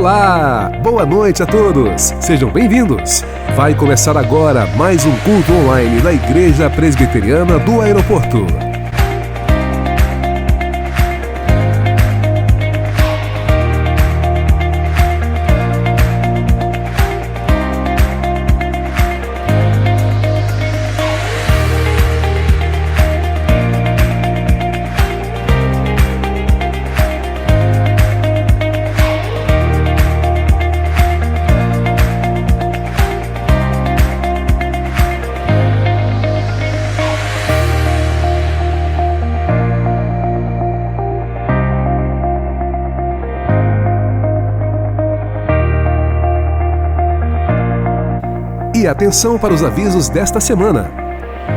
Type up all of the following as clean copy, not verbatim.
Olá! Boa noite a todos! Sejam bem-vindos! Vai começar agora mais um culto online da Igreja Presbiteriana do Aeroporto. E atenção para os avisos desta semana.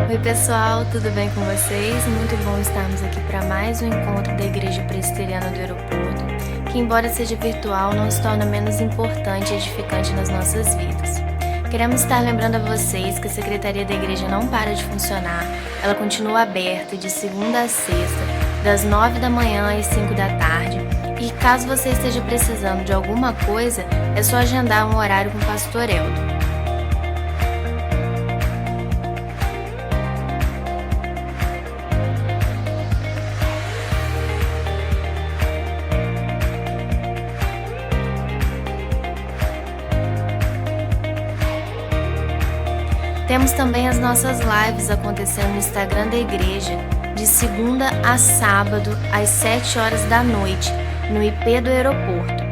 Oi pessoal, tudo bem com vocês? Muito bom estarmos aqui para mais um encontro da Igreja Presbiteriana do Aeroporto, que embora seja virtual, não se torna menos importante e edificante nas nossas vidas. Queremos estar lembrando a vocês que a Secretaria da Igreja não para de funcionar, ela continua aberta de segunda a sexta, das 9 da manhã às 5 da tarde, e caso você esteja precisando de alguma coisa, é só agendar um horário com o pastor Elton. Temos também as nossas lives acontecendo no Instagram da igreja, de segunda a sábado, às 7 horas da noite, no IP do aeroporto.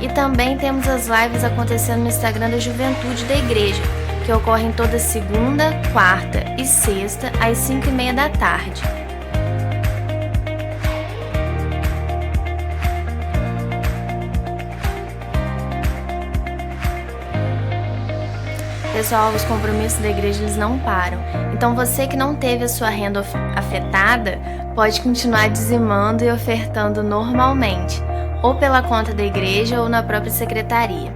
E também temos as lives acontecendo no Instagram da Juventude da igreja, que ocorrem toda segunda, quarta e sexta, às 5h30 da tarde. Pessoal, os compromissos da igreja eles não param. Então você que não teve a sua renda afetada, pode continuar dizimando e ofertando normalmente, ou pela conta da igreja ou na própria secretaria.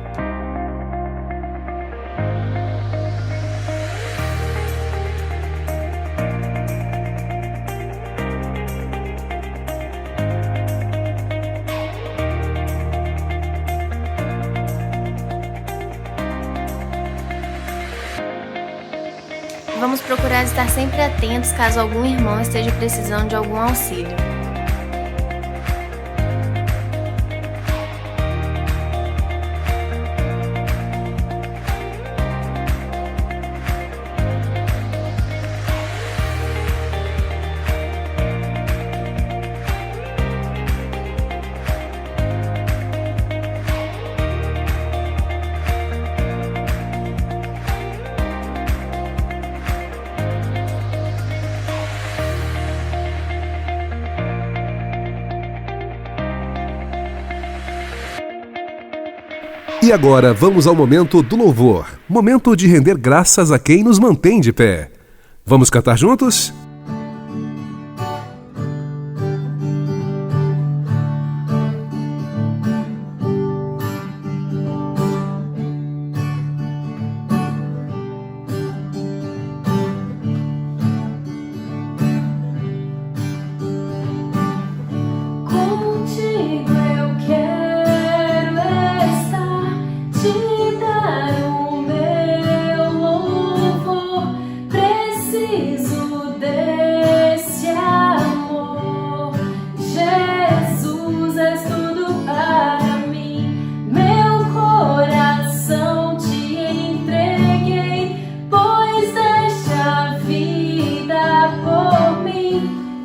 Vamos procurar estar sempre atentos caso algum irmão esteja precisando de algum auxílio. E agora vamos ao momento do louvor, momento de render graças a quem nos mantém de pé. Vamos cantar juntos?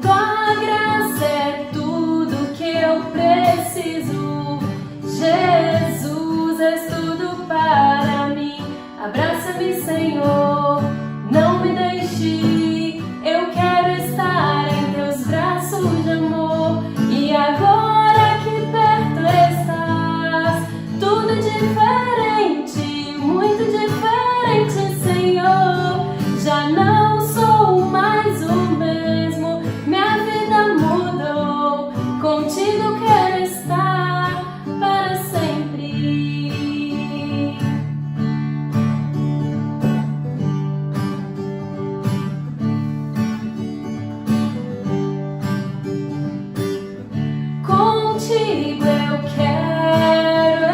Tua graça é tudo que eu preciso. contigo eu quero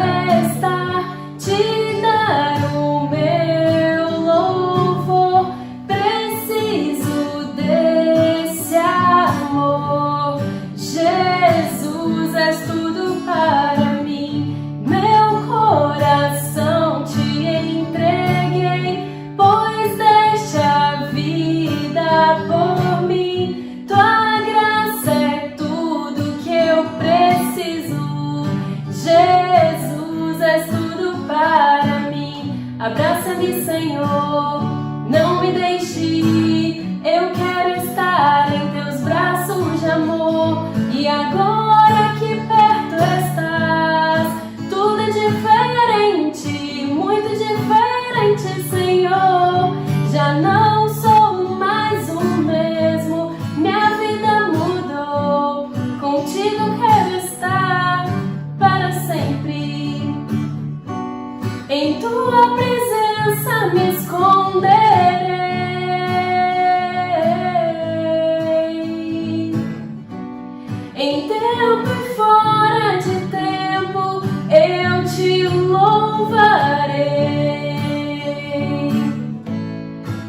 estar, te dar o meu louvor. Preciso desse amor. Jesus, és tudo para mim. Meu coração te entreguei, pois deste a vida por mim. Tua graça é tudo que eu preciso. Jesus, és tudo para mim. Abraça-me, Senhor, não me deixe ir. Eu quero estar em teus braços de amor. E agora que perto estás, tudo é diferente, muito diferente, Senhor. Já não sou mais o mesmo, minha vida mudou. Contigo quero estar para sempre. Em tua presença me esconderei. Em tempo e fora de tempo eu te louvarei.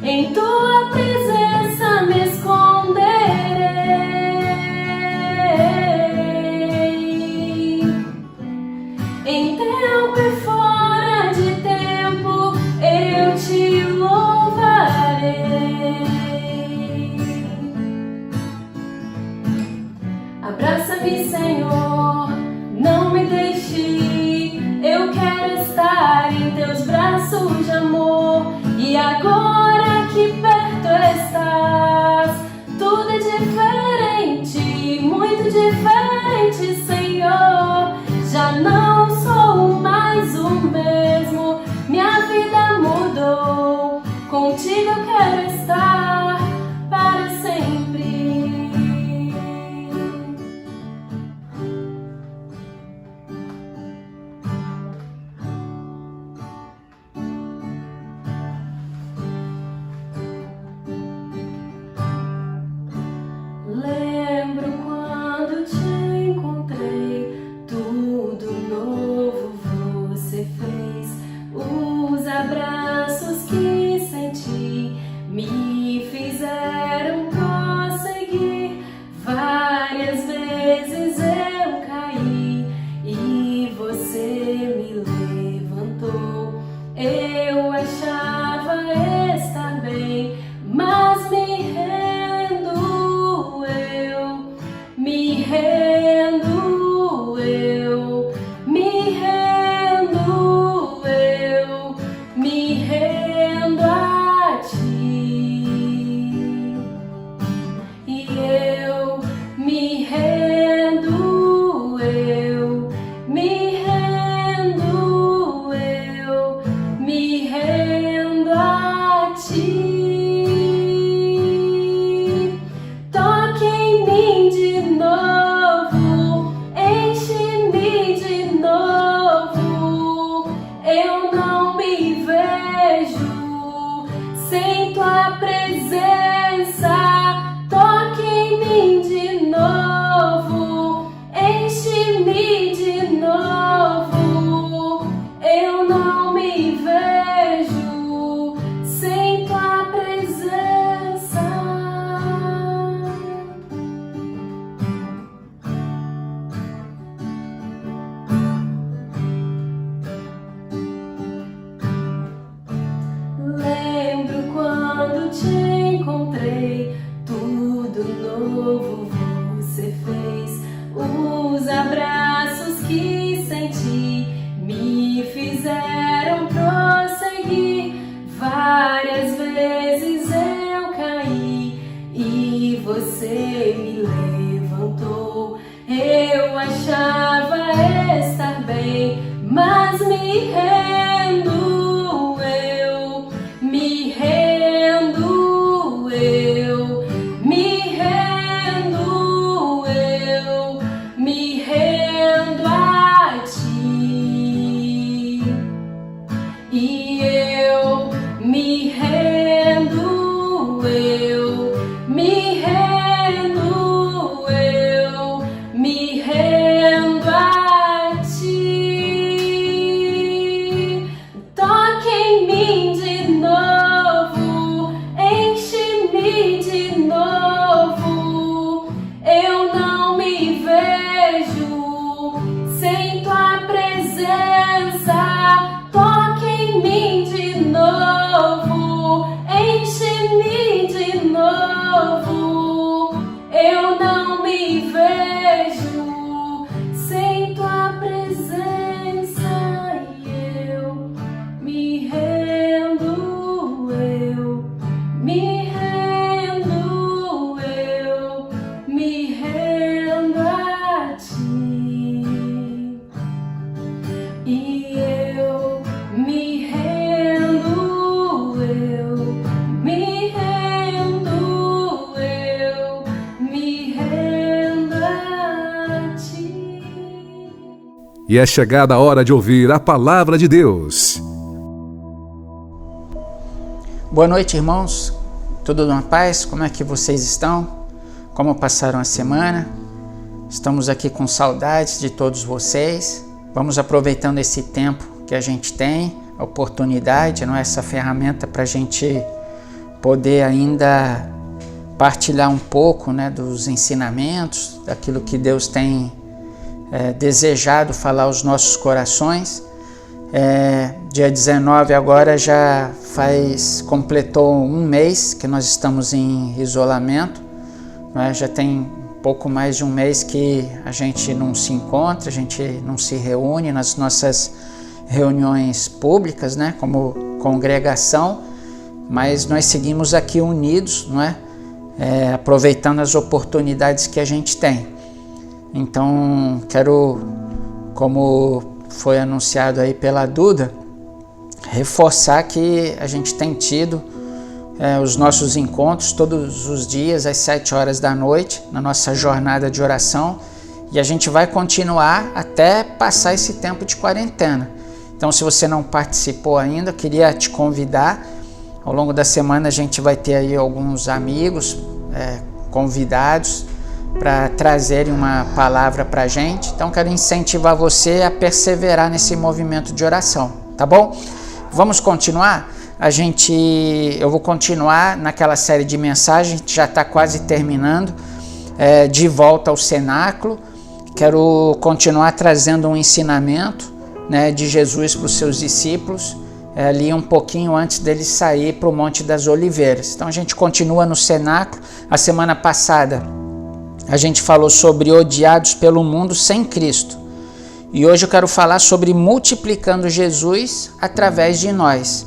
Em tua presença me esconderei. Em tempo e fora de tempo eu te louvarei. Abraça-me, Senhor, não me deixe ir. Eu quero estar em teus braços de amor. E agora que perto estás, tudo é diferente, muito diferente, Senhor. Já não sou mais o mesmo, minha vida mudou. Contigo eu quero estar para sempre. Lembro quando te encontrei, tudo novo você fez. Os abraços que senti me fizeram prosseguir. Várias vezes eu caí e você me levantou. Eu achava estar bem, mas me rendo eu, me rendo eu, me rendo eu, me rendo a ti. E eu me rendo eu, me rendo eu, me rendo a ti. Toque em mim de novo, enche-me de novo. Eu não me vejo sem tua presença. Toque em mim de novo, enche-me de novo. Eu não me vejo sem tua presença. Lembro quando te encontrei, tudo novo você fez. Os abraços que senti me fizeram prosseguir. Várias vezes eu caí e você me levantou. Eu achava estar bem, mas me rendo eu, me rendo eu, me rendo eu, me rendo a ti. E eu me rendo eu, me rendo E é chegada a hora de ouvir a palavra de Deus. Boa noite, irmãos. Tudo na paz? Como é que vocês estão? Como passaram a semana? Estamos aqui com saudades de todos vocês. Vamos aproveitando esse tempo que a gente tem, a oportunidade, não é? Essa ferramenta para a gente poder ainda partilhar um pouco, né, dos ensinamentos, daquilo que Deus tem desejado falar aos nossos corações. Dia 19 agora completou um mês que nós estamos em isolamento, né? Já tem pouco mais de um mês que a gente não se encontra, a gente não se reúne nas nossas reuniões públicas, né, como congregação, mas nós seguimos aqui unidos, não é? Aproveitando as oportunidades que a gente tem. Então, quero, como foi anunciado aí pela Duda, reforçar que a gente tem tido os nossos encontros todos os dias às 7 horas da noite, na nossa jornada de oração, e a gente vai continuar até passar esse tempo de quarentena. Então, se você não participou ainda, eu queria te convidar. Ao longo da semana a gente vai ter aí alguns amigos convidados para trazerem uma palavra para a gente. Então, quero incentivar você a perseverar nesse movimento de oração, tá bom? Vamos continuar? Eu vou continuar naquela série de mensagens, já está quase terminando, de volta ao cenáculo. Quero continuar trazendo um ensinamento, né, de Jesus para os seus discípulos, ali um pouquinho antes dele sair para o Monte das Oliveiras. Então a gente continua no cenáculo. A semana passada a gente falou sobre odiados pelo mundo sem Cristo. E hoje eu quero falar sobre multiplicando Jesus através de nós.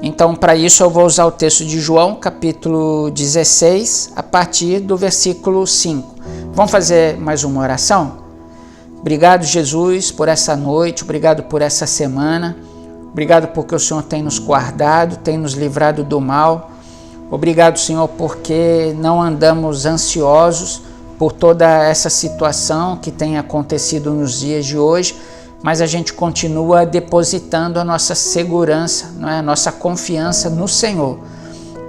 Então, para isso eu vou usar o texto de João, capítulo 16, a partir do versículo 5. Vamos fazer mais uma oração? Obrigado, Jesus, por essa noite, obrigado por essa semana, obrigado porque o Senhor tem nos guardado, tem nos livrado do mal. Obrigado, Senhor, porque não andamos ansiosos por toda essa situação que tem acontecido nos dias de hoje, mas a gente continua depositando a nossa segurança, não é? A nossa confiança no Senhor.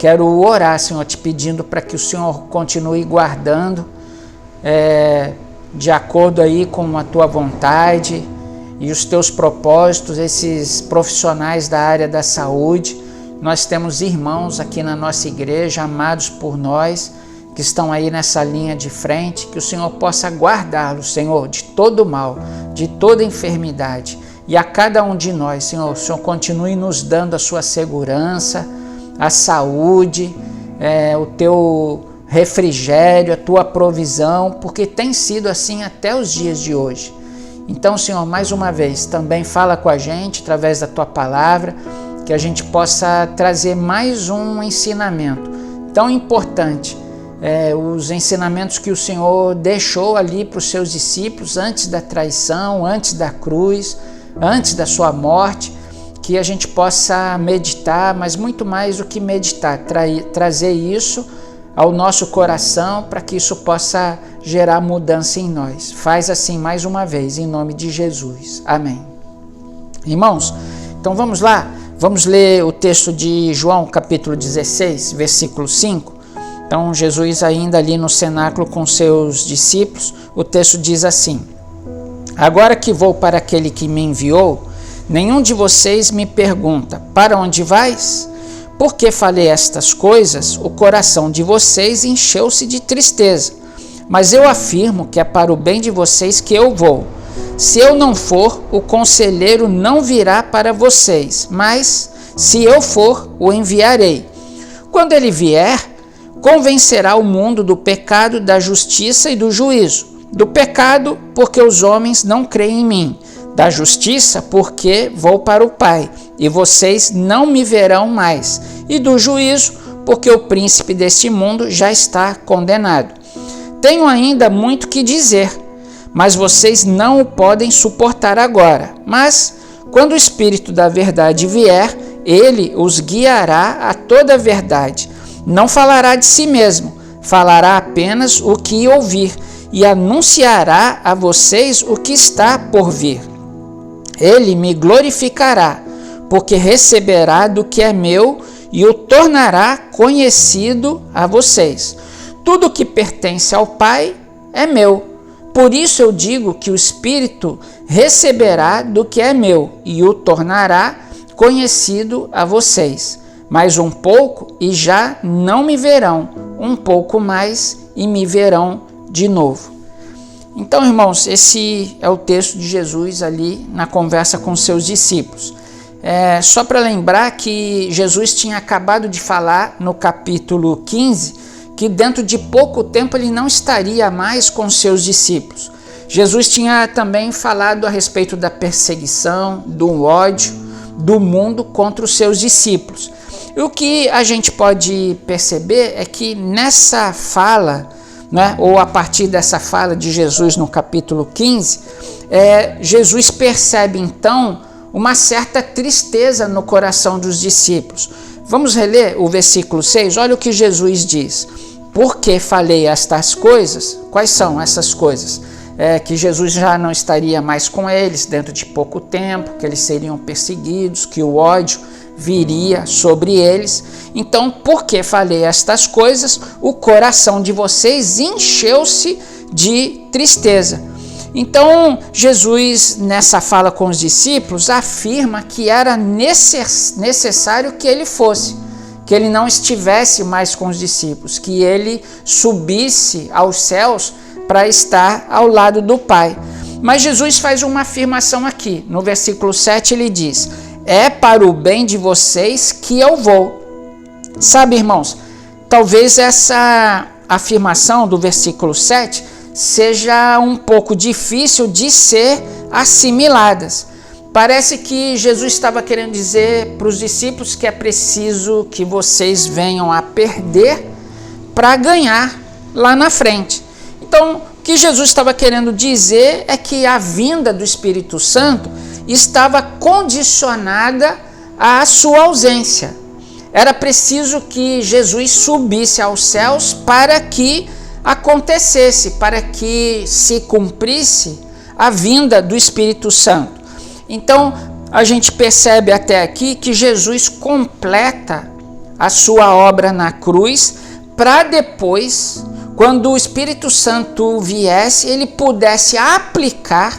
Quero orar, Senhor, te pedindo para que o Senhor continue guardando de acordo aí com a tua vontade e os teus propósitos, esses profissionais da área da saúde. Nós temos irmãos aqui na nossa igreja, amados por nós, que estão aí nessa linha de frente, que o Senhor possa guardá-los, Senhor, de todo mal, de toda enfermidade. E a cada um de nós, Senhor, o Senhor continue nos dando a sua segurança, a saúde, o teu refrigério, a tua provisão, porque tem sido assim até os dias de hoje. Então, Senhor, mais uma vez, também fala com a gente através da tua palavra, que a gente possa trazer mais um ensinamento tão importante, os ensinamentos que o Senhor deixou ali para os seus discípulos antes da traição, antes da cruz, antes da sua morte, que a gente possa meditar, mas muito mais do que meditar, trazer isso ao nosso coração para que isso possa gerar mudança em nós. Faz assim mais uma vez, em nome de Jesus. Amém. Irmãos, então vamos lá, vamos ler o texto de João, capítulo 16, versículo 5. Então, Jesus ainda ali no cenáculo com seus discípulos, o texto diz assim: agora que vou para aquele que me enviou, nenhum de vocês me pergunta, para onde vais? Porque falei estas coisas, o coração de vocês encheu-se de tristeza. Mas eu afirmo que é para o bem de vocês que eu vou. Se eu não for, o conselheiro não virá para vocês, mas se eu for, o enviarei. Quando ele vier, convencerá o mundo do pecado, da justiça e do juízo. Do pecado, porque os homens não creem em mim. Da justiça, porque vou para o Pai, e vocês não me verão mais. E do juízo, porque o príncipe deste mundo já está condenado. Tenho ainda muito que dizer, mas vocês não o podem suportar agora. Mas, quando o Espírito da verdade vier, ele os guiará a toda a verdade. Não falará de si mesmo, falará apenas o que ouvir e anunciará a vocês o que está por vir. ele me glorificará, porque receberá do que é meu e o tornará conhecido a vocês. Tudo que pertence ao Pai é meu. Por isso eu digo que o Espírito receberá do que é meu e o tornará conhecido a vocês. Mais um pouco e já não me verão, um pouco mais e me verão de novo. Então, irmãos, esse é o texto de Jesus ali na conversa com seus discípulos. Só para lembrar que Jesus tinha acabado de falar no capítulo 15 que dentro de pouco tempo ele não estaria mais com seus discípulos. Jesus tinha também falado a respeito da perseguição, do ódio do mundo contra os seus discípulos. E o que a gente pode perceber é que nessa fala, né, ou a partir dessa fala de Jesus no capítulo 15, Jesus percebe então uma certa tristeza no coração dos discípulos. Vamos reler o versículo 6? Olha o que Jesus diz. Porque falei estas coisas, quais são essas coisas? Que Jesus já não estaria mais com eles dentro de pouco tempo, que eles seriam perseguidos, que o ódio viria sobre eles. Então, porque falei estas coisas, o coração de vocês encheu-se de tristeza. Então, Jesus, nessa fala com os discípulos, afirma que era necessário que ele fosse, que ele não estivesse mais com os discípulos, que ele subisse aos céus para estar ao lado do Pai. Mas Jesus faz uma afirmação aqui. No versículo 7 ele diz: é para o bem de vocês que eu vou. Sabe, irmãos, talvez essa afirmação do versículo 7 seja um pouco difícil de ser assimiladas. Parece que Jesus estava querendo dizer para os discípulos que é preciso que vocês venham a perder para ganhar lá na frente. Então, o que Jesus estava querendo dizer é que a vinda do Espírito Santo estava condicionada à sua ausência. Era preciso que Jesus subisse aos céus para que acontecesse, para que se cumprisse a vinda do Espírito Santo. Então, a gente percebe até aqui que Jesus completa a sua obra na cruz para depois, quando o Espírito Santo viesse, ele pudesse aplicar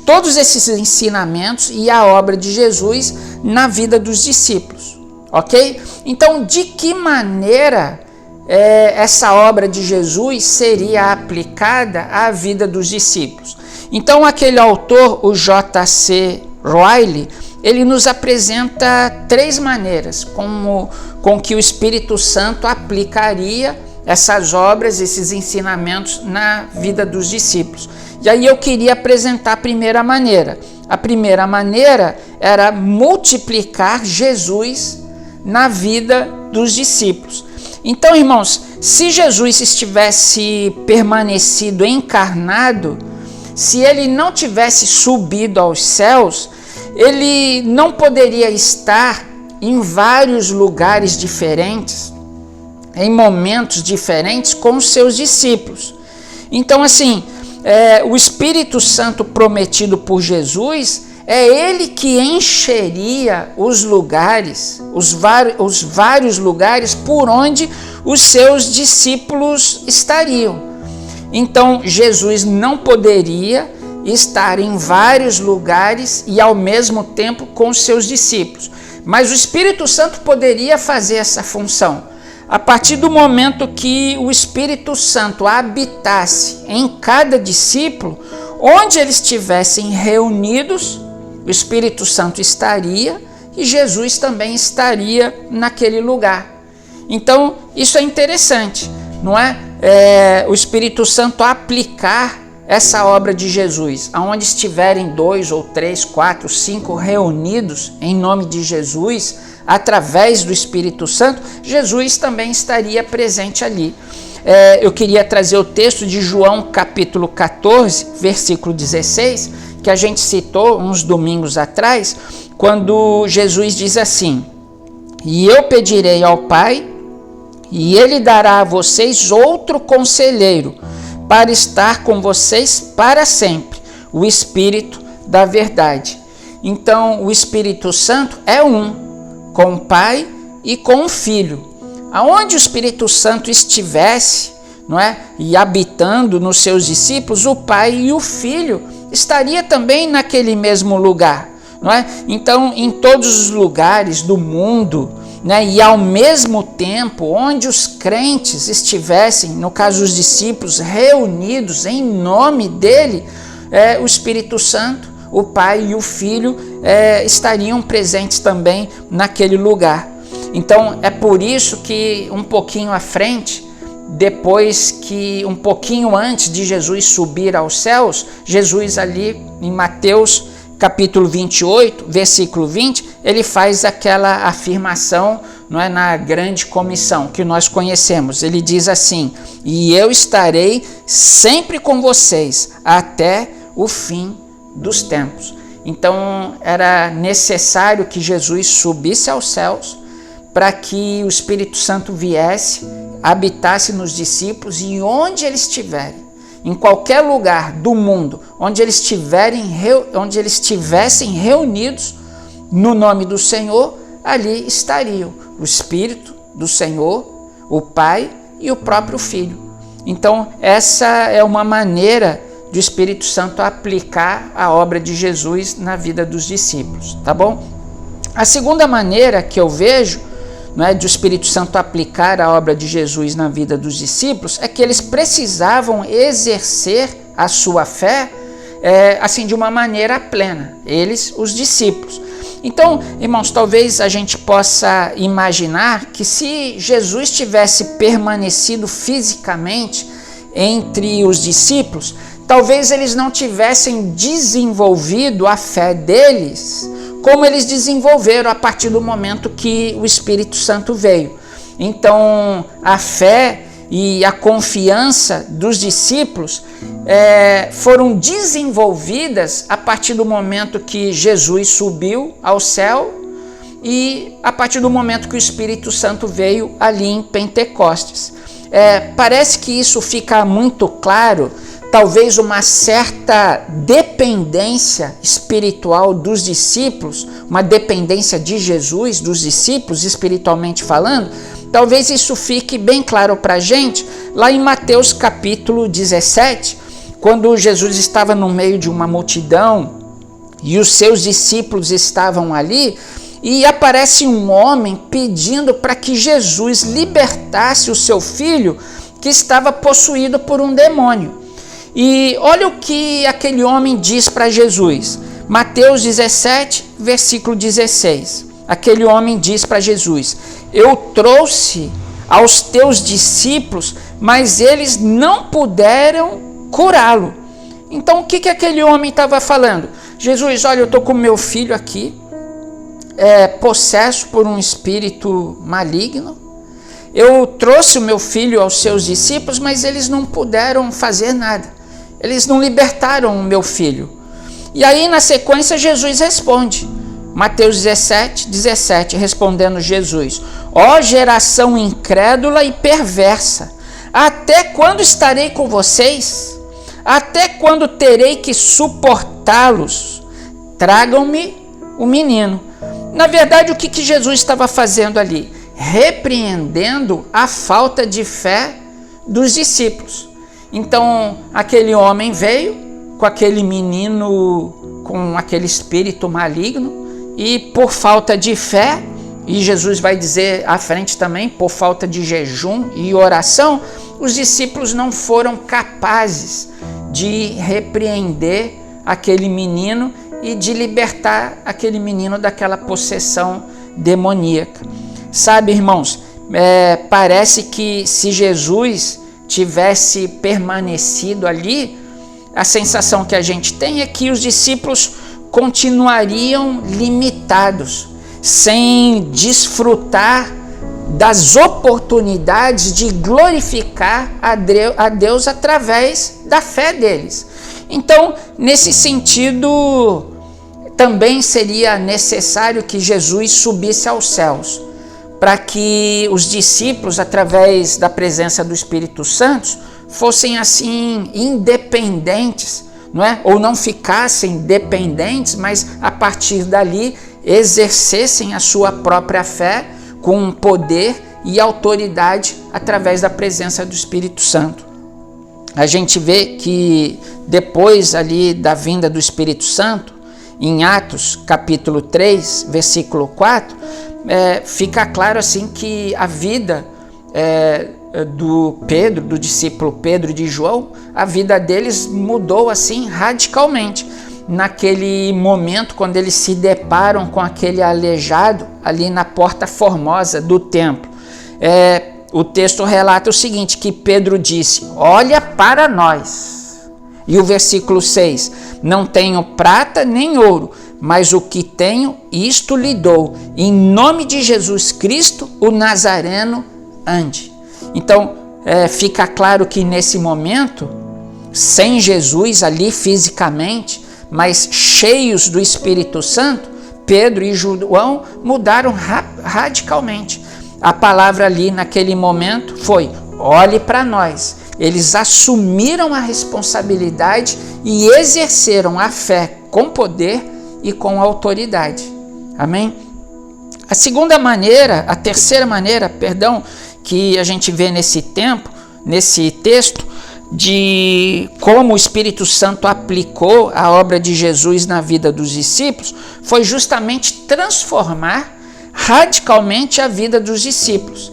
todos esses ensinamentos e a obra de Jesus na vida dos discípulos, ok? Então, de que maneira essa obra de Jesus seria aplicada à vida dos discípulos? Então, aquele autor, o J.C. Ryle, ele nos apresenta 3 maneiras com que o Espírito Santo aplicaria essas obras, esses ensinamentos na vida dos discípulos. E aí eu queria apresentar a primeira maneira. A primeira maneira era multiplicar Jesus na vida dos discípulos. Então, irmãos, se Jesus estivesse permanecido encarnado, se ele não tivesse subido aos céus, ele não poderia estar em vários lugares diferentes, em momentos diferentes com os seus discípulos. Então, assim, o Espírito Santo prometido por Jesus, é ele que encheria os lugares, os vários lugares por onde os seus discípulos estariam. Então, Jesus não poderia estar em vários lugares e ao mesmo tempo com os seus discípulos. Mas o Espírito Santo poderia fazer essa função. A partir do momento que o Espírito Santo habitasse em cada discípulo, onde eles estivessem reunidos, o Espírito Santo estaria e Jesus também estaria naquele lugar. Então, isso é interessante, não é? O Espírito Santo aplicar essa obra de Jesus, aonde estiverem 2 ou 3, 4, 5 reunidos em nome de Jesus, através do Espírito Santo, Jesus também estaria presente ali. Eu queria trazer o texto de João capítulo 14, versículo 16, que a gente citou uns domingos atrás, quando Jesus diz assim: e eu pedirei ao Pai, e ele dará a vocês outro conselheiro, para estar com vocês para sempre, o Espírito da verdade. Então o Espírito Santo é um, com o Pai e com o Filho. Aonde o Espírito Santo estivesse, não é, e habitando nos seus discípulos, o Pai e o Filho estaria também naquele mesmo lugar, não é? Então, em todos os lugares do mundo, né, e ao mesmo tempo, onde os crentes estivessem, no caso os discípulos, reunidos em nome dele, o Espírito Santo, o Pai e o Filho estariam presentes também naquele lugar. Então, é por isso que um pouquinho à frente, depois que um pouquinho antes de Jesus subir aos céus, Jesus ali em Mateus capítulo 28, versículo 20, ele faz aquela afirmação, não é, na grande comissão que nós conhecemos. Ele diz assim: e eu estarei sempre com vocês até o fim dos tempos. Então era necessário que Jesus subisse aos céus para que o Espírito Santo viesse, habitasse nos discípulos, e onde eles estiverem, em qualquer lugar do mundo, onde eles estivessem reunidos no nome do Senhor, ali estariam o Espírito do Senhor, o Pai e o próprio Filho. Então essa é uma maneira do Espírito Santo aplicar a obra de Jesus na vida dos discípulos, tá bom? A segunda maneira que eu vejo, não é, do Espírito Santo aplicar a obra de Jesus na vida dos discípulos, é que eles precisavam exercer a sua fé assim de uma maneira plena, eles, os discípulos. Então, irmãos, talvez a gente possa imaginar que se Jesus tivesse permanecido fisicamente entre os discípulos, talvez eles não tivessem desenvolvido a fé deles como eles desenvolveram a partir do momento que o Espírito Santo veio. Então, a fé e a confiança dos discípulos foram desenvolvidas a partir do momento que Jesus subiu ao céu e a partir do momento que o Espírito Santo veio ali em Pentecostes. Parece que isso fica muito claro, talvez uma certa dependência espiritual dos discípulos, uma dependência de Jesus, dos discípulos, espiritualmente falando. Talvez isso fique bem claro para a gente lá em Mateus capítulo 17, quando Jesus estava no meio de uma multidão e os seus discípulos estavam ali, e aparece um homem pedindo para que Jesus libertasse o seu filho que estava possuído por um demônio. E olha o que aquele homem diz para Jesus. Mateus 17, versículo 16. Aquele homem diz para Jesus: eu trouxe aos teus discípulos, mas eles não puderam curá-lo. Então o que aquele homem estava falando? Jesus, olha, eu estou com meu filho aqui, possesso por um espírito maligno. Eu trouxe o meu filho aos seus discípulos, mas eles não puderam fazer nada. Eles não libertaram o meu filho. E aí, na sequência, Jesus responde. Mateus 17, 17, respondendo Jesus: ó geração incrédula e perversa, até quando estarei com vocês? Até quando terei que suportá-los? Tragam-me o menino. Na verdade, o que Jesus estava fazendo ali? Repreendendo a falta de fé dos discípulos. Então, aquele homem veio com aquele menino, com aquele espírito maligno, e por falta de fé, e Jesus vai dizer à frente também, por falta de jejum e oração, os discípulos não foram capazes de repreender aquele menino e de libertar aquele menino daquela possessão demoníaca. Sabe, irmãos, parece que se Jesus tivesse permanecido ali, a sensação que a gente tem é que os discípulos continuariam limitados, sem desfrutar das oportunidades de glorificar a Deus através da fé deles. Então, nesse sentido, também seria necessário que Jesus subisse aos céus, para que os discípulos, através da presença do Espírito Santo, fossem assim independentes não é? Ou não ficassem dependentes, mas a partir dali exercessem a sua própria fé com poder e autoridade através da presença do Espírito Santo. A gente vê que depois ali da vinda do Espírito Santo, em Atos capítulo 3, versículo 4, fica claro assim que a vida do discípulo Pedro e de João, a vida deles mudou assim radicalmente. Naquele momento, quando eles se deparam com aquele aleijado ali na porta formosa do templo, o texto relata o seguinte, que Pedro disse: olha para nós. E o versículo 6, não tenho prata nem ouro, mas o que tenho, isto lhe dou. Em nome de Jesus Cristo, o Nazareno, ande. Então, fica claro que nesse momento, sem Jesus ali fisicamente, mas cheios do Espírito Santo, Pedro e João mudaram radicalmente. A palavra ali naquele momento foi: olhe para nós. Eles assumiram a responsabilidade e exerceram a fé com poder e com autoridade. Amém? A terceira maneira, que a gente vê nesse texto, de como o Espírito Santo aplicou a obra de Jesus na vida dos discípulos, foi justamente transformar radicalmente a vida dos discípulos.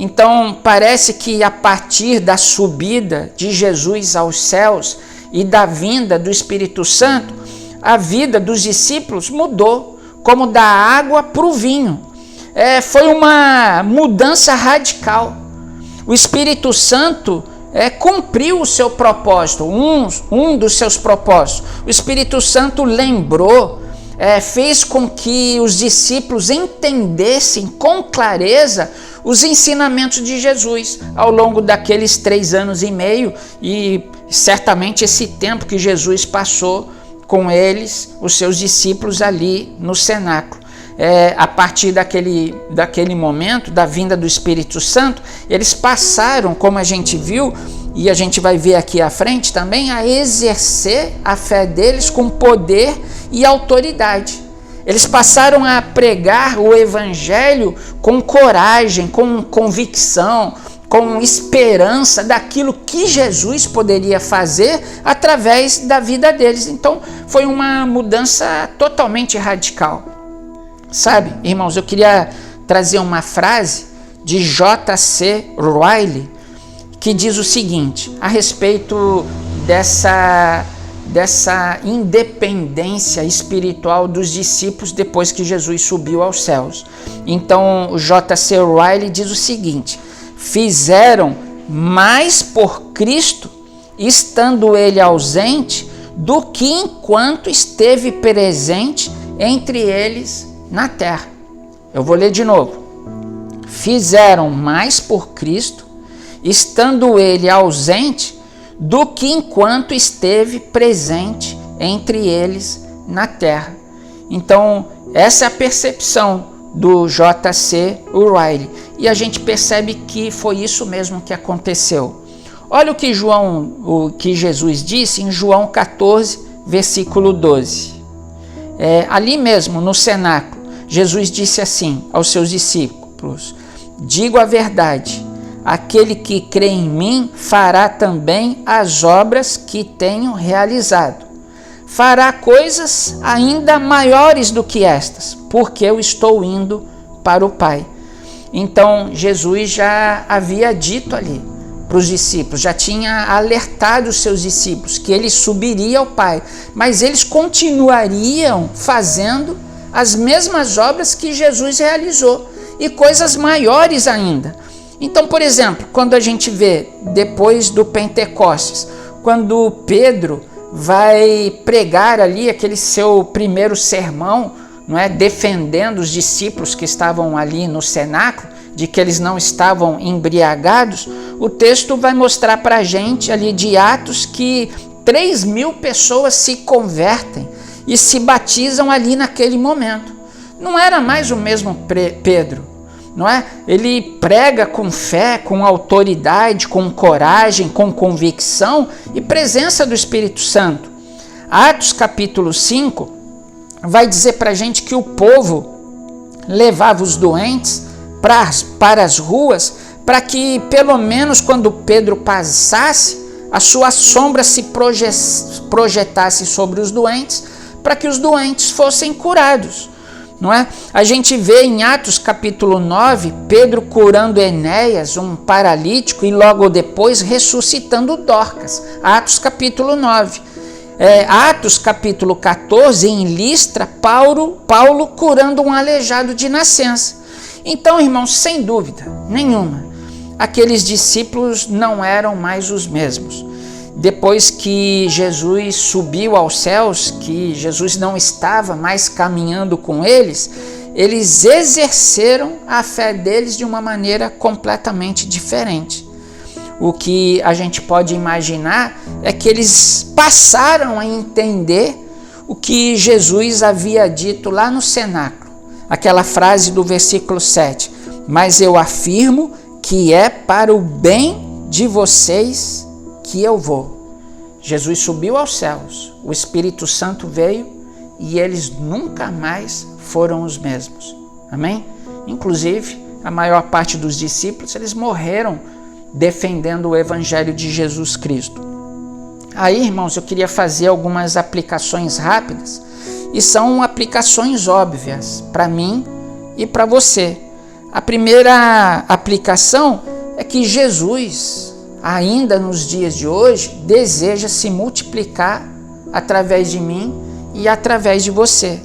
Então, parece que a partir da subida de Jesus aos céus e da vinda do Espírito Santo, a vida dos discípulos mudou, como da água para o vinho. Foi uma mudança radical. O Espírito Santo cumpriu o seu propósito, um dos seus propósitos. O Espírito Santo lembrou, fez com que os discípulos entendessem com clareza os ensinamentos de Jesus ao longo daqueles 3 anos e meio e certamente esse tempo que Jesus passou com eles, os seus discípulos ali no cenáculo. A partir daquele momento, da vinda do Espírito Santo, eles passaram, como a gente viu, e a gente vai ver aqui à frente também, a exercer a fé deles com poder e autoridade. Eles passaram a pregar o Evangelho com coragem, com convicção, com esperança daquilo que Jesus poderia fazer através da vida deles. Então, foi uma mudança totalmente radical. Sabe, irmãos, eu queria trazer uma frase de J.C. Ryle, que diz o seguinte, a respeito dessa independência espiritual dos discípulos depois que Jesus subiu aos céus. Então, J.C. Ryle diz o seguinte: fizeram mais por Cristo, estando ele ausente, do que enquanto esteve presente entre eles na terra. Eu vou ler de novo. Fizeram mais por Cristo, estando ele ausente, do que enquanto esteve presente entre eles na terra. Então, essa é a percepção do J.C. Ryle. E a gente percebe que foi isso mesmo que aconteceu. Olha o que Jesus disse em João 14, versículo 12. Ali mesmo, no cenáculo, Jesus disse assim aos seus discípulos: digo a verdade, aquele que crê em mim fará também as obras que tenho realizado. Fará coisas ainda maiores do que estas, porque eu estou indo para o Pai. Então, Jesus já havia dito ali para os discípulos, já tinha alertado os seus discípulos que ele subiria ao Pai, mas eles continuariam fazendo as mesmas obras que Jesus realizou e coisas maiores ainda. Então, por exemplo, quando a gente vê depois do Pentecostes, quando Pedro vai pregar ali aquele seu primeiro sermão, não é, defendendo os discípulos que estavam ali no cenáculo, de que eles não estavam embriagados, o texto vai mostrar para a gente ali de Atos que 3.000 pessoas se convertem e se batizam ali naquele momento. Não era mais o mesmo Pedro, não é? Ele prega com fé, com autoridade, com coragem, com convicção e presença do Espírito Santo. Atos capítulo 5 vai dizer para a gente que o povo levava os doentes para as ruas, para que pelo menos quando Pedro passasse, a sua sombra se projetasse sobre os doentes, para que os doentes fossem curados, não é? A gente vê em Atos capítulo 9, Pedro curando Enéas, um paralítico, e logo depois ressuscitando Dorcas. Atos capítulo 9. Atos capítulo 14, em Listra, Paulo curando um aleijado de nascença. Então, irmãos, sem dúvida nenhuma, aqueles discípulos não eram mais os mesmos. Depois que Jesus subiu aos céus, que Jesus não estava mais caminhando com eles, eles exerceram a fé deles de uma maneira completamente diferente. O que a gente pode imaginar é que eles passaram a entender o que Jesus havia dito lá no cenáculo. Aquela frase do versículo 7, mas eu afirmo que é para o bem de vocês que eu vou. Jesus subiu aos céus, o Espírito Santo veio e eles nunca mais foram os mesmos. Amém? Inclusive, a maior parte dos discípulos, eles morreram defendendo o Evangelho de Jesus Cristo. Aí, irmãos, eu queria fazer algumas aplicações rápidas, e são aplicações óbvias para mim e para você. A primeira aplicação é que Jesus, ainda nos dias de hoje, deseja se multiplicar através de mim e através de você.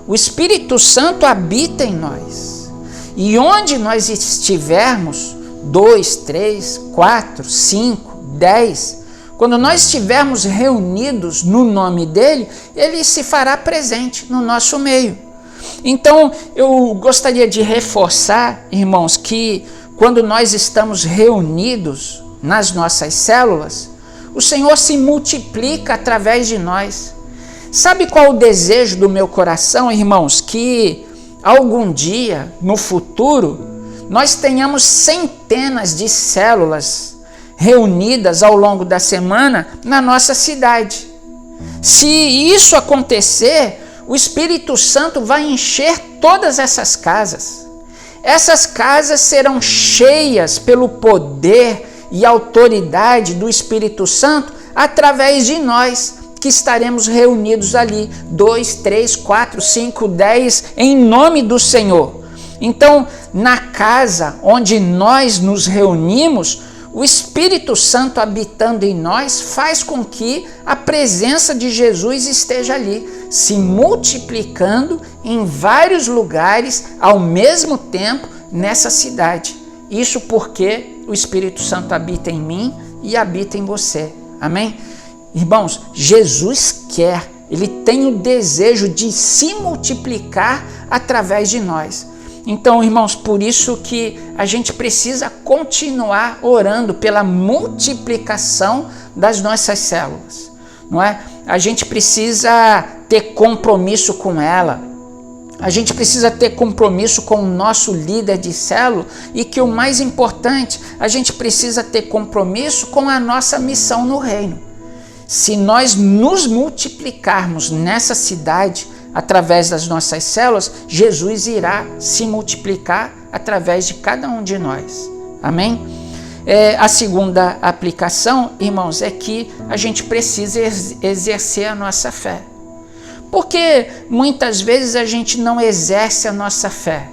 O Espírito Santo habita em nós, e onde nós estivermos, 2, 3, 4, 5, 10, quando nós estivermos reunidos no nome dele, ele se fará presente no nosso meio. Então, eu gostaria de reforçar, irmãos, que quando nós estamos reunidos nas nossas células, o Senhor se multiplica através de nós. Sabe qual é o desejo do meu coração, irmãos? Que algum dia, no futuro, nós tenhamos centenas de células reunidas ao longo da semana na nossa cidade. Se isso acontecer, o Espírito Santo vai encher todas essas casas. Essas casas serão cheias pelo poder e autoridade do Espírito Santo através de nós, que estaremos reunidos ali, 2, 3, 4, 5, 10, em nome do Senhor. Então, na casa onde nós nos reunimos, o Espírito Santo habitando em nós faz com que a presença de Jesus esteja ali, se multiplicando em vários lugares ao mesmo tempo nessa cidade. Isso porque o Espírito Santo habita em mim e habita em você. Amém? Irmãos, Jesus quer, ele tem o desejo de se multiplicar através de nós. Então, irmãos, por isso que a gente precisa continuar orando pela multiplicação das nossas células, não é? A gente precisa ter compromisso com ela, a gente precisa ter compromisso com o nosso líder de célula e que o mais importante, a gente precisa ter compromisso com a nossa missão no reino. Se nós nos multiplicarmos nessa cidade, através das nossas células, Jesus irá se multiplicar através de cada um de nós. Amém? A segunda aplicação, irmãos, é que a gente precisa exercer a nossa fé. Porque muitas vezes a gente não exerce a nossa fé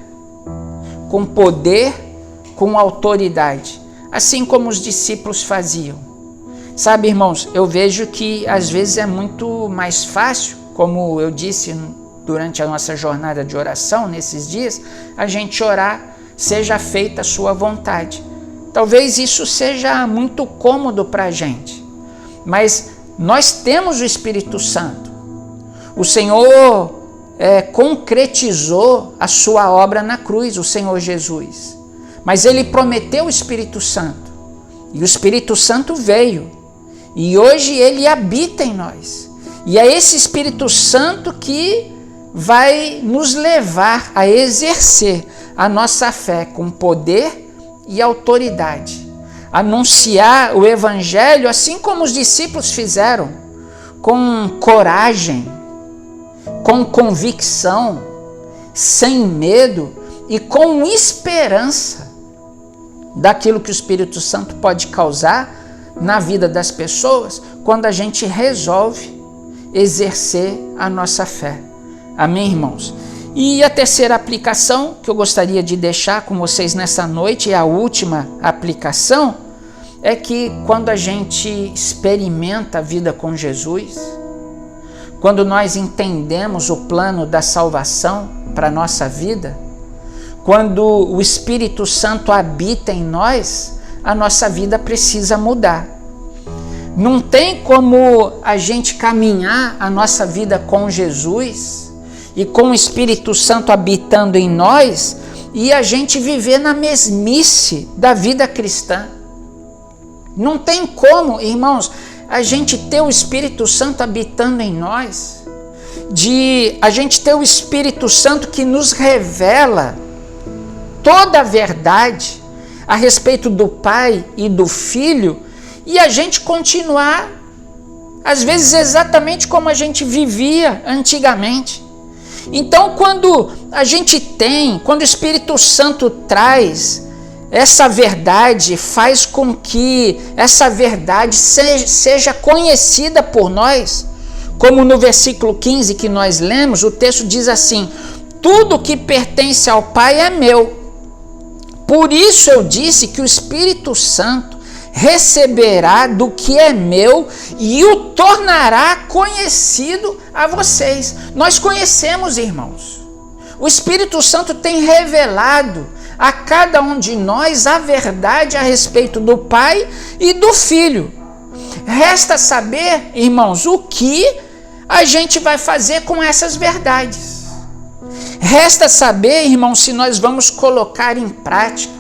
com poder, com autoridade, assim como os discípulos faziam. Sabe, irmãos, eu vejo que às vezes é muito mais fácil, como eu disse durante a nossa jornada de oração nesses dias, a gente orar, seja feita a sua vontade. Talvez isso seja muito cômodo para a gente, mas nós temos o Espírito Santo. O Senhor concretizou a sua obra na cruz, o Senhor Jesus. Mas ele prometeu o Espírito Santo, e o Espírito Santo veio, e hoje ele habita em nós. E é esse Espírito Santo que vai nos levar a exercer a nossa fé com poder e autoridade. Anunciar o Evangelho assim como os discípulos fizeram. com coragem, com convicção, sem medo e com esperança daquilo que o Espírito Santo pode causar na vida das pessoas quando a gente resolve exercer a nossa fé. Amém, irmãos? E a terceira aplicação que eu gostaria de deixar com vocês nessa noite, e a última aplicação, é que quando a gente experimenta a vida com Jesus, quando nós entendemos o plano da salvação para a nossa vida, quando o Espírito Santo habita em nós, a nossa vida precisa mudar. Não tem como a gente caminhar a nossa vida com Jesus e com o Espírito Santo habitando em nós e a gente viver na mesmice da vida cristã. Não tem como, irmãos, a gente ter o Espírito Santo habitando em nós, de a gente ter o Espírito Santo que nos revela toda a verdade a respeito do Pai e do Filho, e a gente continuar, às vezes, exatamente como a gente vivia antigamente. Então, quando a gente quando o Espírito Santo traz essa verdade, faz com que essa verdade seja conhecida por nós, como no versículo 15 que nós lemos, o texto diz assim: tudo que pertence ao Pai é meu. Por isso eu disse que o Espírito Santo receberá do que é meu e o tornará conhecido a vocês. Nós conhecemos, irmãos. O Espírito Santo tem revelado a cada um de nós a verdade a respeito do Pai e do Filho. Resta saber, irmãos, o que a gente vai fazer com essas verdades. Resta saber, irmãos, se nós vamos colocar em prática,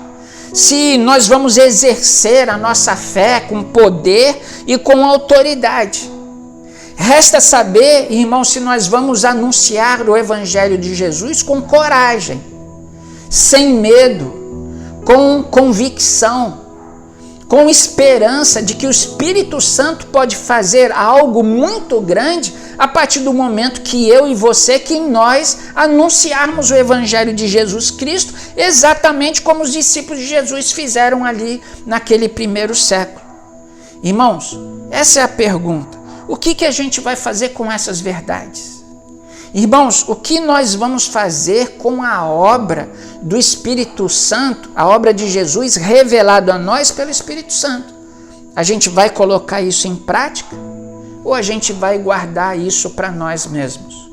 se nós vamos exercer a nossa fé com poder e com autoridade. Resta saber, irmãos, se nós vamos anunciar o Evangelho de Jesus com coragem, sem medo, com convicção, com esperança de que o Espírito Santo pode fazer algo muito grande a partir do momento que eu e você, que nós anunciarmos o Evangelho de Jesus Cristo, exatamente como os discípulos de Jesus fizeram ali naquele primeiro século. Irmãos, essa é a pergunta. O que a gente vai fazer com essas verdades? Irmãos, o que nós vamos fazer com a obra do Espírito Santo, a obra de Jesus revelado a nós pelo Espírito Santo? A gente vai colocar isso em prática ou a gente vai guardar isso para nós mesmos?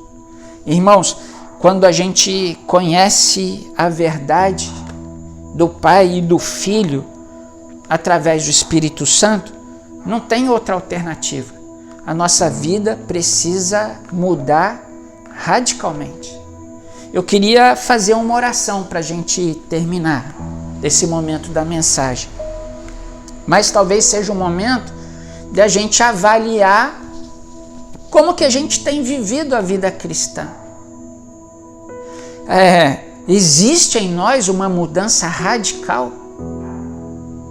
Irmãos, quando a gente conhece a verdade do Pai e do Filho através do Espírito Santo, não tem outra alternativa. A nossa vida precisa mudar radicalmente. Eu queria fazer uma oração para a gente terminar esse momento da mensagem. Mas talvez seja o momento de a gente avaliar como que a gente tem vivido a vida cristã. Existe em nós uma mudança radical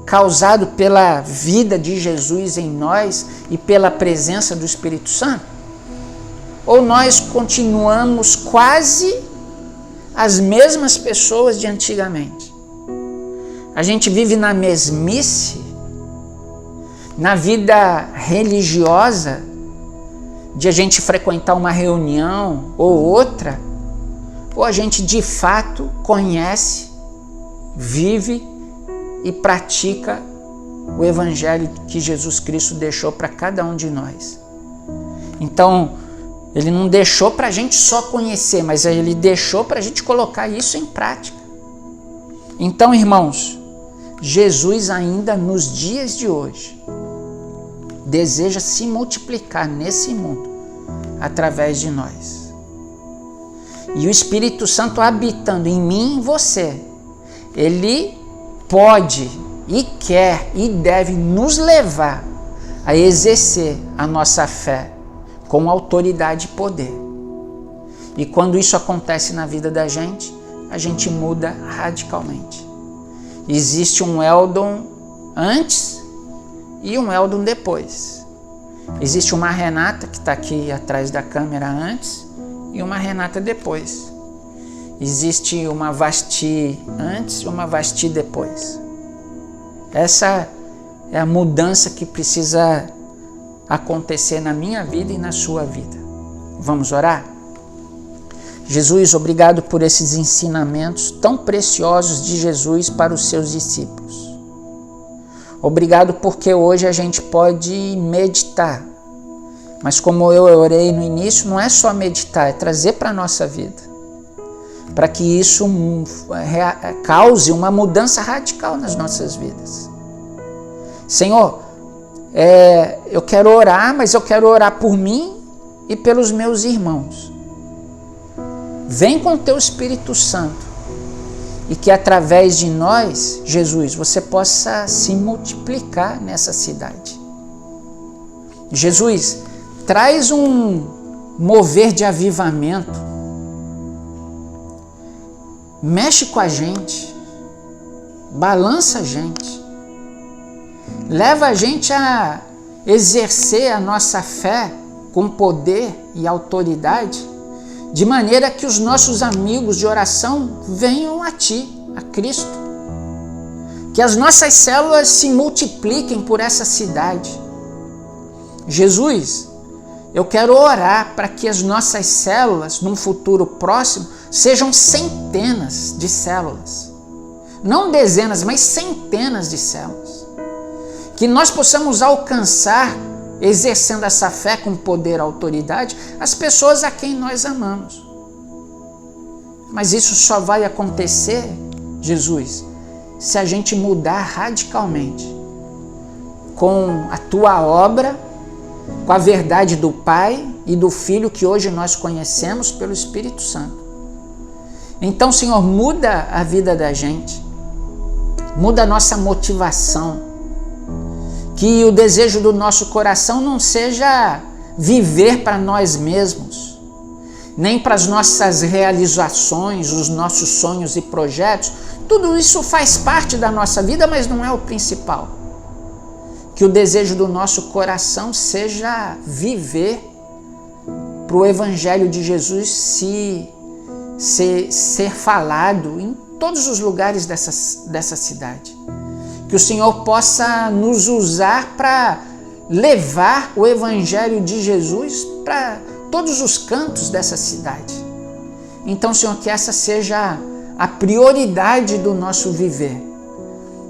causado pela vida de Jesus em nós e pela presença do Espírito Santo? Ou nós continuamos quase as mesmas pessoas de antigamente? A gente vive na mesmice, na vida religiosa, de a gente frequentar uma reunião ou outra, ou a gente de fato conhece, vive e pratica o Evangelho que Jesus Cristo deixou para cada um de nós? Então, Ele não deixou para a gente só conhecer, mas Ele deixou para a gente colocar isso em prática. Então, irmãos, Jesus ainda nos dias de hoje deseja se multiplicar nesse mundo através de nós. E o Espírito Santo habitando em mim e em você, Ele pode e quer e deve nos levar a exercer a nossa fé com autoridade e poder. E quando isso acontece na vida da gente, a gente muda radicalmente. Existe um Eldon antes e um Eldon depois. Existe uma Renata que está aqui atrás da câmera antes e uma Renata depois. Existe uma Vasti antes e uma Vasti depois. Essa é a mudança que precisa acontecer na minha vida e na sua vida. Vamos orar? Jesus, obrigado por esses ensinamentos tão preciosos de Jesus para os seus discípulos. Obrigado porque hoje a gente pode meditar. Mas como eu orei no início, não é só meditar, é trazer para a nossa vida. Para que isso cause uma mudança radical nas nossas vidas. Senhor, eu quero orar, mas eu quero orar por mim e pelos meus irmãos. Vem com o teu Espírito Santo e que através de nós, Jesus, você possa se multiplicar nessa cidade. Jesus, traz um mover de avivamento. Mexe com a gente, balança a gente, leva a gente a exercer a nossa fé com poder e autoridade, de maneira que os nossos amigos de oração venham a Ti, a Cristo. Que as nossas células se multipliquem por essa cidade. Jesus, eu quero orar para que as nossas células, num futuro próximo, sejam centenas de células. Não dezenas, mas centenas de células. Que nós possamos alcançar, exercendo essa fé com poder e autoridade, as pessoas a quem nós amamos. Mas isso só vai acontecer, Jesus, se a gente mudar radicalmente com a Tua obra, com a verdade do Pai e do Filho que hoje nós conhecemos pelo Espírito Santo. Então, Senhor, muda a vida da gente, muda a nossa motivação, que o desejo do nosso coração não seja viver para nós mesmos, nem para as nossas realizações, os nossos sonhos e projetos. Tudo isso faz parte da nossa vida, mas não é o principal. Que o desejo do nosso coração seja viver para o Evangelho de Jesus ser falado em todos os lugares dessa cidade. Que o Senhor possa nos usar para levar o Evangelho de Jesus para todos os cantos dessa cidade. Então, Senhor, que essa seja a prioridade do nosso viver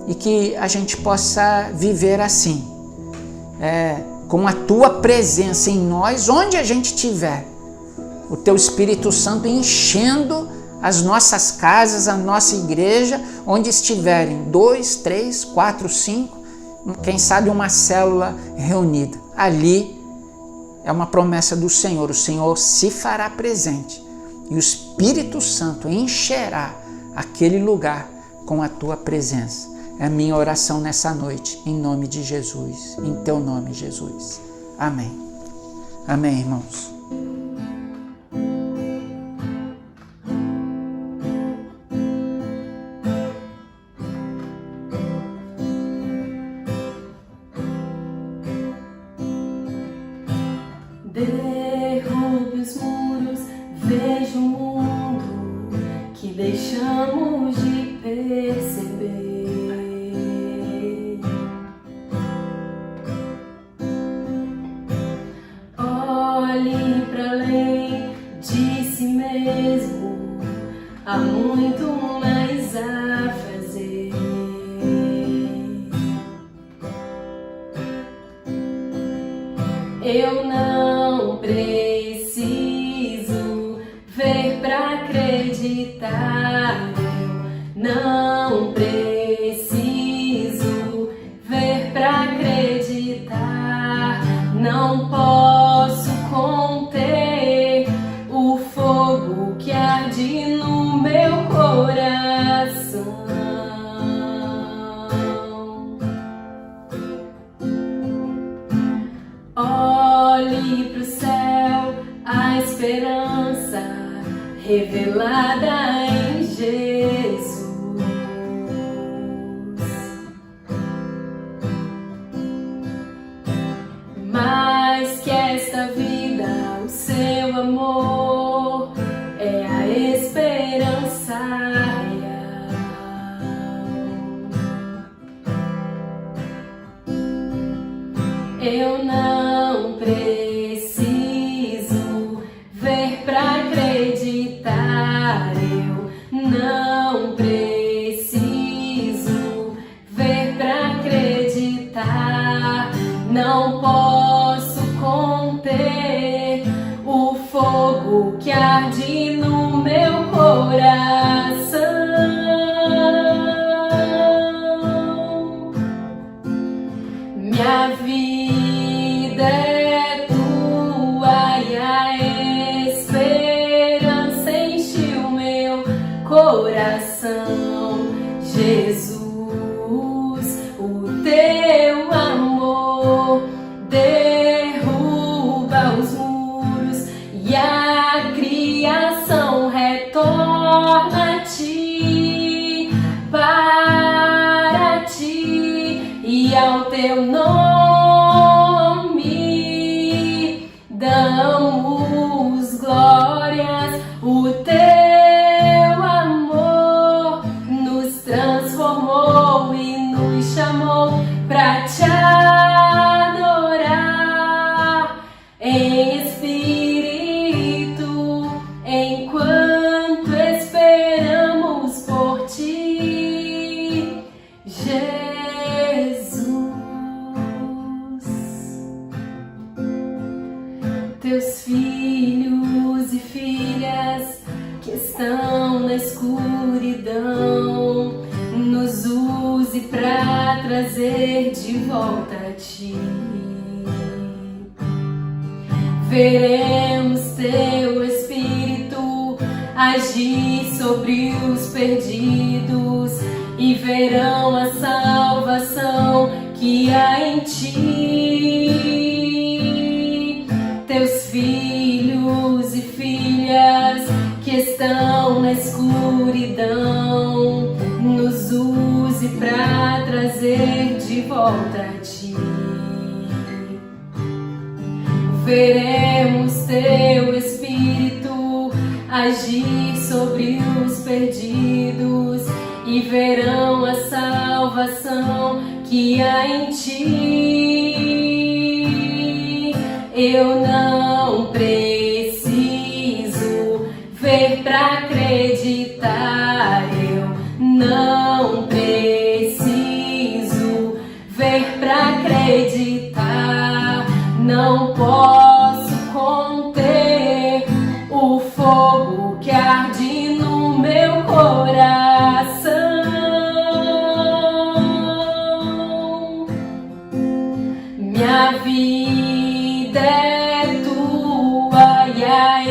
e que a gente possa viver assim, com a Tua presença em nós, onde a gente estiver, o Teu Espírito Santo enchendo as nossas casas, a nossa igreja, onde estiverem 2, 3, 4, 5, quem sabe uma célula reunida. Ali é uma promessa do Senhor, o Senhor se fará presente e o Espírito Santo encherá aquele lugar com a Tua presença. É a minha oração nessa noite, em nome de Jesus, em Teu nome, Jesus. Amém. Amém, irmãos. Derrube os muros, veja o mundo que deixamos de perceber. Olhe para além de si mesmo, há muito mais a fazer. Eu não preciso ver para acreditar. Eu não preciso ver para acreditar. Não posso conter o fogo que arde no meu coração. Olhe pro céu, a esperança revelada em Jesus. Mas teus filhos e filhas que estão na escuridão, nos use pra trazer de volta a ti. Veremos teu Espírito agir sobre os perdidos e verão a salvação que há em ti. Teus filhos e filhas que estão na escuridão, nos use pra trazer de volta a ti. Veremos teu Espírito agir sobre os perdidos e verão a salvação que há em ti. Eu não preciso ver pra acreditar, eu não preciso ver pra acreditar, não posso conter o fogo que arde no meu coração. Minha vida é tua e a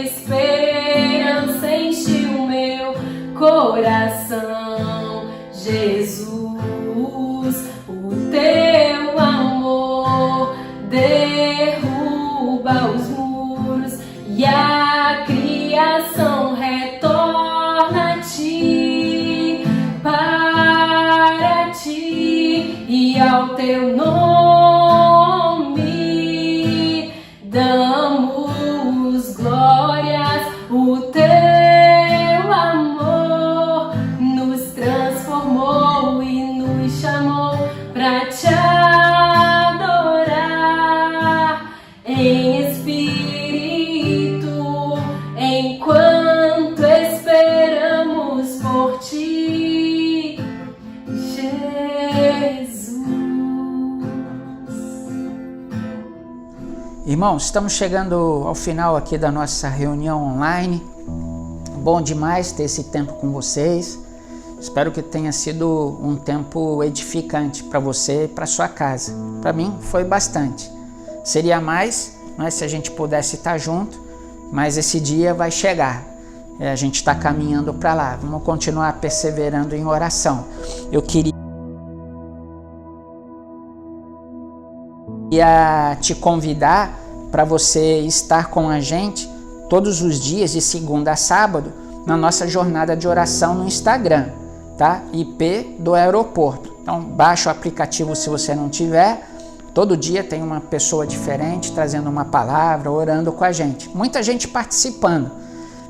esperança enche o meu coração. Jesus, o teu amor derruba os muros e a criação retorna a ti, para ti e ao teu nome damos glórias. O teu amor nos transformou e nos chamou pra te adorar em espírito, enquanto esperamos por ti, Jesus. Irmãos, estamos chegando ao final aqui da nossa reunião online. Bom demais ter esse tempo com vocês. Espero que tenha sido um tempo edificante para você e para sua casa. Para mim foi bastante. Seria mais, né, se a gente pudesse estar junto, mas esse dia vai chegar. A gente está caminhando para lá. Vamos continuar perseverando em oração. Eu queria te convidar para você estar com a gente todos os dias, de segunda a sábado, na nossa jornada de oração no Instagram, tá? IP do Aeroporto. Então baixa o aplicativo se você não tiver. Todo dia tem uma pessoa diferente trazendo uma palavra, orando com a gente. Muita gente participando.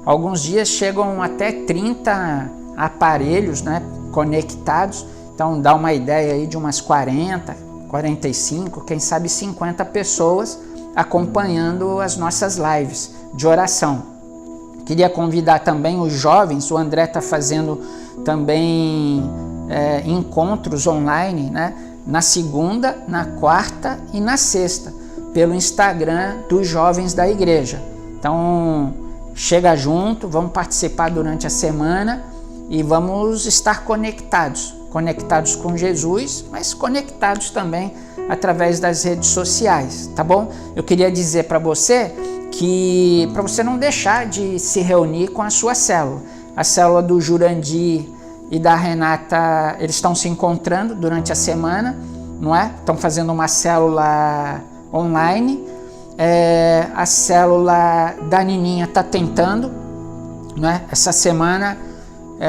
Alguns dias chegam até 30 aparelhos, né, conectados. Então dá uma ideia aí de umas 40, 45, quem sabe 50 pessoas acompanhando as nossas lives de oração. Queria convidar também os jovens. O André está fazendo também encontros online, né? Na segunda, na quarta e na sexta, pelo Instagram dos jovens da igreja. Então, chega junto, vamos participar durante a semana e vamos estar conectados com Jesus, mas conectados também através das redes sociais, tá bom? Eu queria dizer para você que, para você não deixar de se reunir com a sua célula. A célula do Jurandir e da Renata, eles estão se encontrando durante a semana, não é? Estão fazendo uma célula online. A célula da Nininha está tentando, não é? Essa semana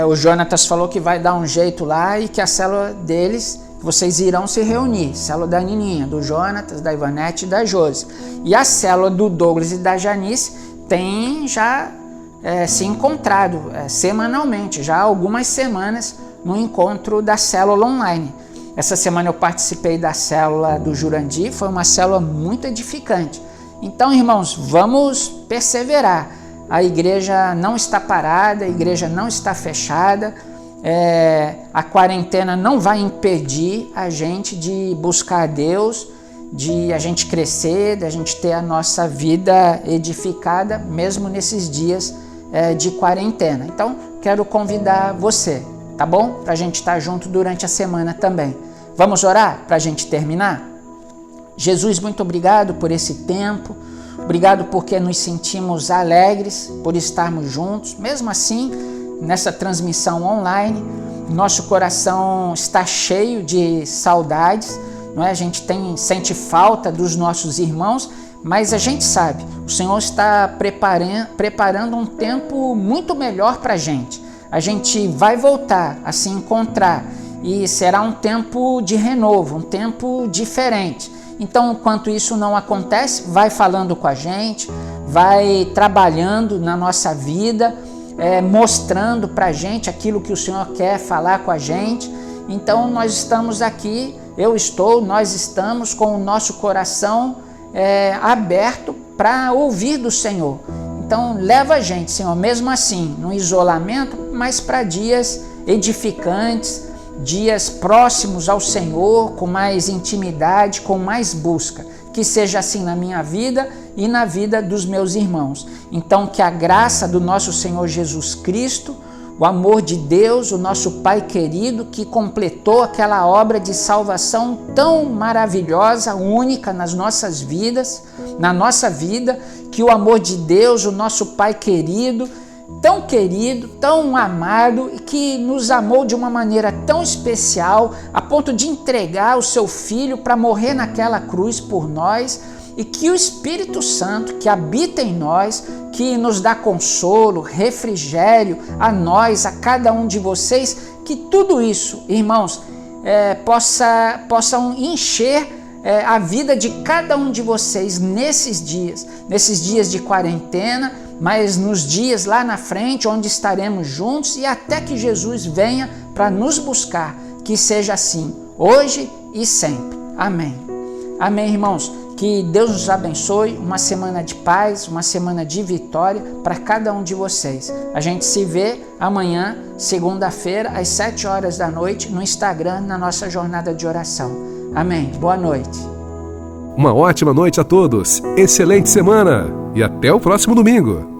o Jonatas falou que vai dar um jeito lá e que a célula deles, vocês irão se reunir. Célula da Nininha, do Jonatas, da Ivanete e da Josi. E a célula do Douglas e da Janice tem já se encontrado semanalmente, já há algumas semanas, no encontro da célula online. Essa semana eu participei da célula do Jurandir, foi uma célula muito edificante. Então, irmãos, vamos perseverar. A igreja não está parada, a igreja não está fechada. A quarentena não vai impedir a gente de buscar a Deus de a gente crescer, de a gente ter a nossa vida edificada, mesmo nesses dias de quarentena. Então, quero convidar você, tá bom? Para a gente estar junto durante a semana também. Vamos orar para a gente terminar? Jesus, muito obrigado por esse tempo, obrigado porque nos sentimos alegres por estarmos juntos, mesmo assim, nessa transmissão online, nosso coração está cheio de saudades, não é? A gente sente falta dos nossos irmãos, mas a gente sabe, o Senhor está preparando um tempo muito melhor para a gente. A gente vai voltar a se encontrar e será um tempo de renovo, um tempo diferente. Então, enquanto isso não acontece, vai falando com a gente, vai trabalhando na nossa vida, mostrando para a gente aquilo que o Senhor quer falar com a gente. Então, nós estamos aqui, nós estamos com o nosso coração aberto para ouvir do Senhor. Então, leva a gente, Senhor, mesmo assim, no isolamento, mas para dias edificantes, dias próximos ao Senhor, com mais intimidade, com mais busca. Que seja assim na minha vida e na vida dos meus irmãos. Então, que a graça do nosso Senhor Jesus Cristo, o amor de Deus, o nosso Pai querido, que completou aquela obra de salvação tão maravilhosa, única nas nossas vidas, na nossa vida, que o amor de Deus, o nosso Pai querido, tão amado, e que nos amou de uma maneira tão especial, a ponto de entregar o seu Filho para morrer naquela cruz por nós, e que o Espírito Santo que habita em nós, que nos dá consolo, refrigério a nós, a cada um de vocês, que tudo isso, irmãos, possam encher a vida de cada um de vocês nesses dias de quarentena, mas nos dias lá na frente, onde estaremos juntos e até que Jesus venha para nos buscar. Que seja assim, hoje e sempre. Amém. Amém, irmãos. Que Deus nos abençoe, uma semana de paz, uma semana de vitória para cada um de vocês. A gente se vê amanhã, segunda-feira, às 7 horas da noite, no Instagram, na nossa jornada de oração. Amém. Boa noite. Uma ótima noite a todos, excelente semana e até o próximo domingo.